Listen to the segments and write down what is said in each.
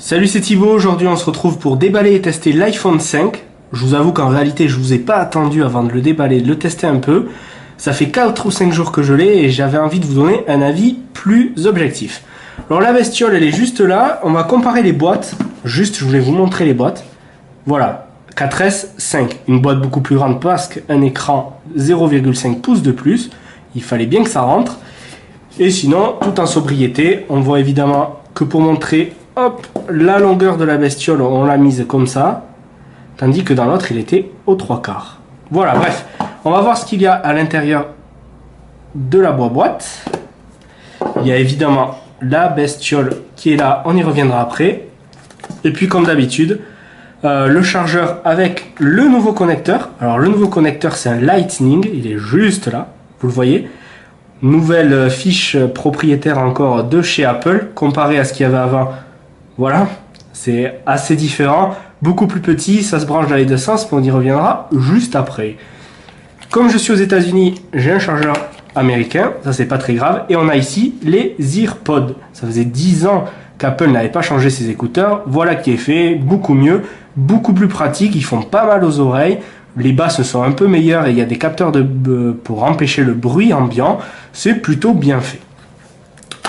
Salut, c'est Thibaut. Aujourd'hui on se retrouve pour déballer et tester l'iPhone 5. Je vous avoue qu'en réalité je vous ai pas attendu avant de le déballer, de le tester un peu. Ça fait 4 ou 5 jours que je l'ai et j'avais envie de vous donner un avis plus objectif. Alors la bestiole elle est juste là, on va comparer les boîtes. Juste je voulais vous montrer les boîtes. Voilà, 4S 5, une boîte beaucoup plus grande parce qu'un écran 0,5 pouces de plus. Il fallait bien que ça rentre. Et sinon, tout en sobriété, on voit évidemment que pour montrer, hop, la longueur de la bestiole, on l'a mise comme ça. Tandis que dans l'autre, il était aux 3/4. Voilà, bref. On va voir ce qu'il y a à l'intérieur de la boîte. Il y a évidemment la bestiole qui est là, on y reviendra après. Et puis comme d'habitude, le chargeur avec le nouveau connecteur. Alors le nouveau connecteur, c'est un Lightning, il est juste là, vous le voyez. Nouvelle fiche propriétaire encore de chez Apple, comparé à ce qu'il y avait avant. Voilà, c'est assez différent, beaucoup plus petit, ça se branche dans les deux sens, mais on y reviendra juste après. Comme je suis aux États-Unis, j'ai un chargeur américain, ça c'est pas très grave, et on a ici les EarPods. Ça faisait 10 ans qu'Apple n'avait pas changé ses écouteurs, voilà qui est fait, beaucoup mieux, beaucoup plus pratique, ils font pas mal aux oreilles. Les basses sont un peu meilleures et il y a des capteurs pour empêcher le bruit ambiant. C'est plutôt bien fait.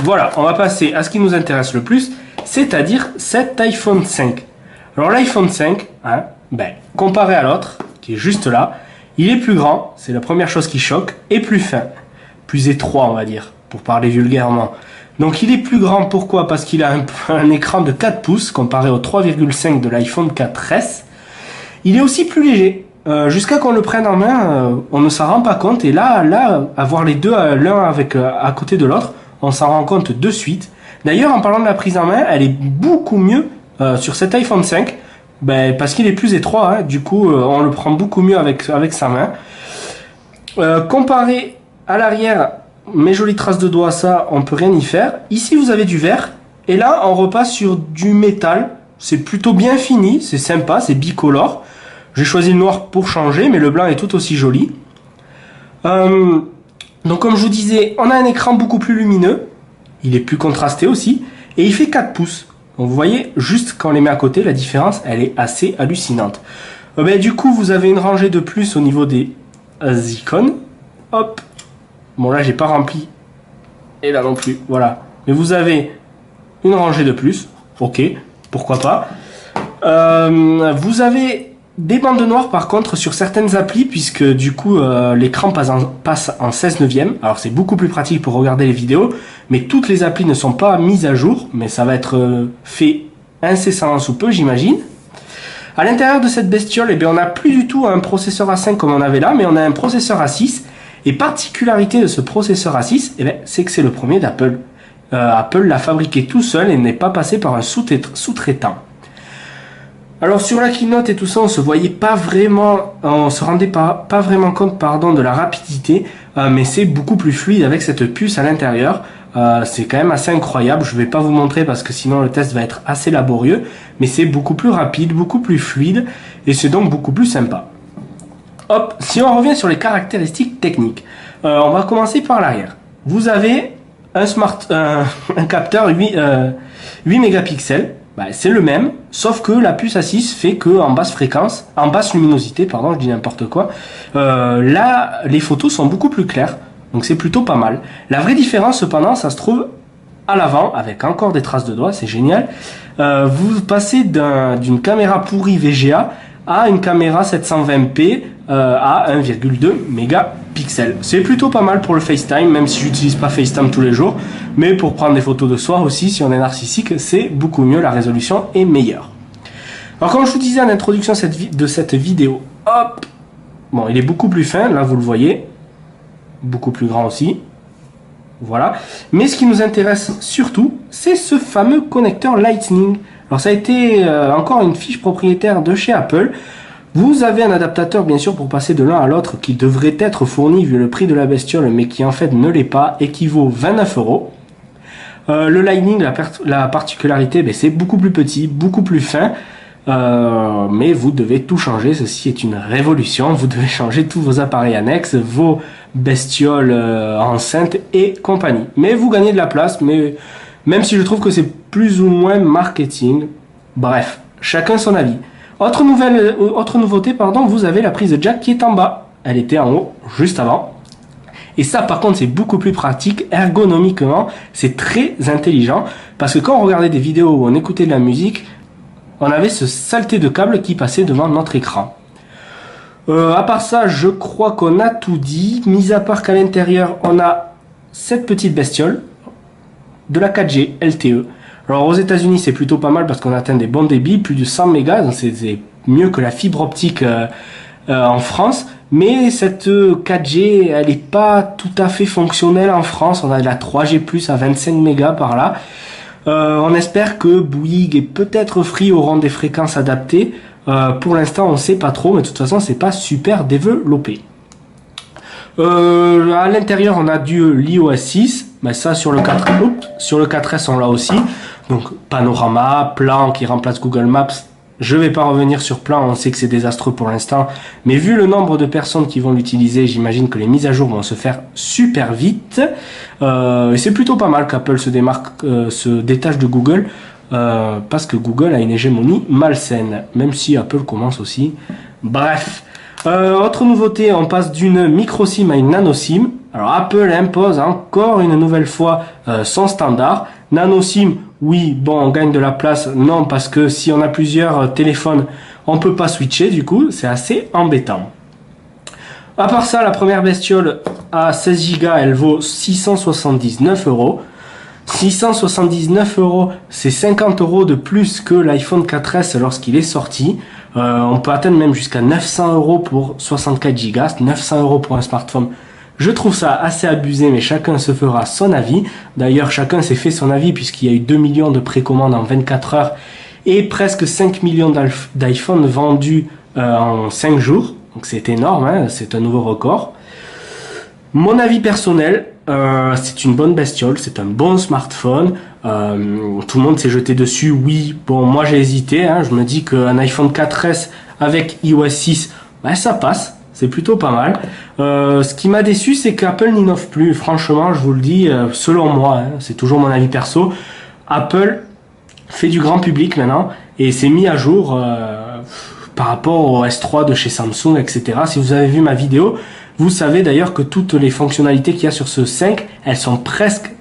Voilà, on va passer à ce qui nous intéresse le plus, c'est-à-dire cet iPhone 5. Alors l'iPhone 5, comparé à l'autre, qui est juste là, il est plus grand, c'est la première chose qui choque, et plus fin, plus étroit on va dire, pour parler vulgairement. Donc il est plus grand, pourquoi? Parce qu'il a un écran de 4 pouces, comparé au 3,5 de l'iPhone 4S. Il est aussi plus léger. Jusqu'à qu'on le prenne en main, on ne s'en rend pas compte. Et là, avoir les deux l'un à côté de l'autre, on s'en rend compte de suite. D'ailleurs, en parlant de la prise en main, elle est beaucoup mieux sur cet iPhone 5, parce qu'il est plus étroit. Hein, du coup, on le prend beaucoup mieux avec sa main. Comparé à l'arrière, mes jolies traces de doigts, ça, on peut rien y faire. Ici, vous avez du verre. Et là, on repasse sur du métal. C'est plutôt bien fini, c'est sympa, c'est bicolore. J'ai choisi le noir pour changer, mais le blanc est tout aussi joli. Donc comme je vous disais, on a un écran beaucoup plus lumineux. Il est plus contrasté aussi. Et il fait 4 pouces. Donc vous voyez, juste quand on les met à côté, la différence, elle est assez hallucinante. Du coup, vous avez une rangée de plus au niveau des icônes. Hop. Bon là, j'ai pas rempli. Et là non plus, voilà. Mais vous avez une rangée de plus. Ok, pourquoi pas. Vous avez des bandes noires par contre sur certaines applis, puisque du coup l'écran passe en 16 neuvième. Alors c'est beaucoup plus pratique pour regarder les vidéos, mais toutes les applis ne sont pas mises à jour, mais ça va être fait incessamment sous peu, j'imagine. À l'intérieur de cette bestiole, on n'a plus du tout un processeur A5 comme on avait là, mais on a un processeur A6. Et particularité de ce processeur A6, c'est que c'est le premier d'Apple. Apple l'a fabriqué tout seul et n'est pas passé par un sous-traitant. Alors sur la keynote et tout ça, on se voyait pas vraiment, on se rendait pas vraiment compte, de la rapidité, mais c'est beaucoup plus fluide avec cette puce à l'intérieur. C'est quand même assez incroyable. Je vais pas vous montrer parce que sinon le test va être assez laborieux, mais c'est beaucoup plus rapide, beaucoup plus fluide et c'est donc beaucoup plus sympa. Hop, si on revient sur les caractéristiques techniques, on va commencer par l'arrière. Vous avez un capteur 8 mégapixels. C'est le même, sauf que la puce A6 fait que en basse luminosité, je dis n'importe quoi, là les photos sont beaucoup plus claires, donc c'est plutôt pas mal. La vraie différence cependant, ça se trouve à l'avant, avec encore des traces de doigts, c'est génial. Vous passez d'une caméra pourrie VGA à une caméra 720p à 1,2 mégapixels. C'est plutôt pas mal pour le FaceTime, même si j'utilise pas FaceTime tous les jours, mais pour prendre des photos de soi aussi, si on est narcissique, c'est beaucoup mieux, la résolution est meilleure. Alors comme je vous disais en introduction de cette vidéo, hop, bon, il est beaucoup plus fin, là vous le voyez, beaucoup plus grand aussi, voilà. Mais ce qui nous intéresse surtout, c'est ce fameux connecteur Lightning. Alors ça a été encore une fiche propriétaire de chez Apple. Vous avez un adaptateur bien sûr pour passer de l'un à l'autre qui devrait être fourni vu le prix de la bestiole, mais qui en fait ne l'est pas et qui vaut 29 €. Le Lightning, la particularité, c'est beaucoup plus petit, beaucoup plus fin, mais vous devez tout changer. Ceci est une révolution. Vous devez changer tous vos appareils annexes, vos bestioles enceintes et compagnie. Mais vous gagnez de la place, mais même si je trouve que c'est plus ou moins marketing, Bref, chacun son avis. Autre nouveauté, vous avez la prise jack qui est en bas. Elle était en haut, juste avant. Et ça, par contre, c'est beaucoup plus pratique. Ergonomiquement, c'est très intelligent. Parce que quand on regardait des vidéos ou on écoutait de la musique, on avait ce saleté de câble qui passait devant notre écran. À part ça, je crois qu'on a tout dit. Mis à part qu'à l'intérieur, on a cette petite bestiole de la 4G LTE. Alors aux États-Unis, c'est plutôt pas mal parce qu'on atteint des bons débits, plus de 100 mégas, donc c'est mieux que la fibre optique en France. Mais cette 4G, elle n'est pas tout à fait fonctionnelle en France. On a de la 3G+ à 25 mégas par là. On espère que Bouygues et peut-être Free auront des fréquences adaptées. Pour l'instant, on ne sait pas trop, mais de toute façon, c'est pas super développé. À l'intérieur, on a du l'iOS 6. Mais ça, sur le 4S, on l'a aussi. Donc, panorama, plan qui remplace Google Maps. Je vais pas revenir sur plan, on sait que c'est désastreux pour l'instant. Mais vu le nombre de personnes qui vont l'utiliser, j'imagine que les mises à jour vont se faire super vite. Et c'est plutôt pas mal qu'Apple se détache de Google. Parce que Google a une hégémonie malsaine. Même si Apple commence aussi. Bref. Autre nouveauté, on passe d'une micro SIM à une nano SIM. Alors Apple impose encore une nouvelle fois son standard. Nano SIM, oui, bon, on gagne de la place. Non, parce que si on a plusieurs téléphones, on peut pas switcher, du coup, c'est assez embêtant. À part ça, la première bestiole à 16 Go, elle vaut 679 €. 679 €, c'est 50 € de plus que l'iPhone 4S lorsqu'il est sorti. On peut atteindre même jusqu'à 900 € pour 64 Go, 900 € pour un smartphone. Je trouve ça assez abusé, mais chacun se fera son avis. D'ailleurs, chacun s'est fait son avis puisqu'il y a eu 2 millions de précommandes en 24 heures et presque 5 millions d'iPhone vendus en 5 jours. Donc c'est énorme, hein, c'est un nouveau record. Mon avis personnel, c'est une bonne bestiole, c'est un bon smartphone. Tout le monde s'est jeté dessus, oui. Bon, moi j'ai hésité, hein, je me dis qu'un iPhone 4S avec iOS 6, bah, ça passe. C'est plutôt pas mal. Ce qui m'a déçu, c'est qu'Apple n'innove plus. Franchement, je vous le dis, selon moi, hein, c'est toujours mon avis perso. Apple fait du grand public maintenant et c'est mis à jour par rapport au S3 de chez Samsung, etc. Si vous avez vu ma vidéo, vous savez d'ailleurs que toutes les fonctionnalités qu'il y a sur ce 5, elles sont presque,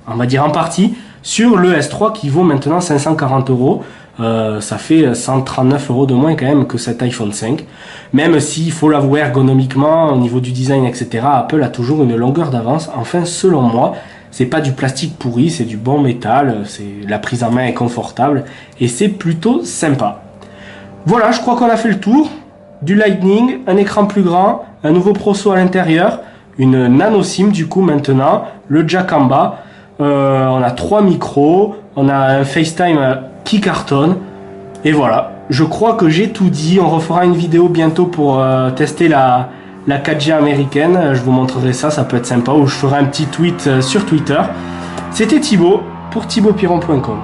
on va dire en partie, sur le S3 qui vaut maintenant 540 €. Ça fait 139 € de moins quand même que cet iPhone 5. Même s'il faut l'avouer ergonomiquement, au niveau du design, etc., Apple a toujours une longueur d'avance. Enfin, selon moi, c'est pas du plastique pourri, c'est du bon métal, la prise en main est confortable et c'est plutôt sympa. Voilà, je crois qu'on a fait le tour. Du Lightning, un écran plus grand, un nouveau proso à l'intérieur, une nano SIM du coup maintenant, le jack en bas, on a 3 micros, on a un FaceTime qui cartonne, et voilà, je crois que j'ai tout dit. On refera une vidéo bientôt pour tester la 4G américaine, je vous montrerai ça, ça peut être sympa, ou je ferai un petit tweet sur Twitter. C'était Thibaut pour thibautpiron.com.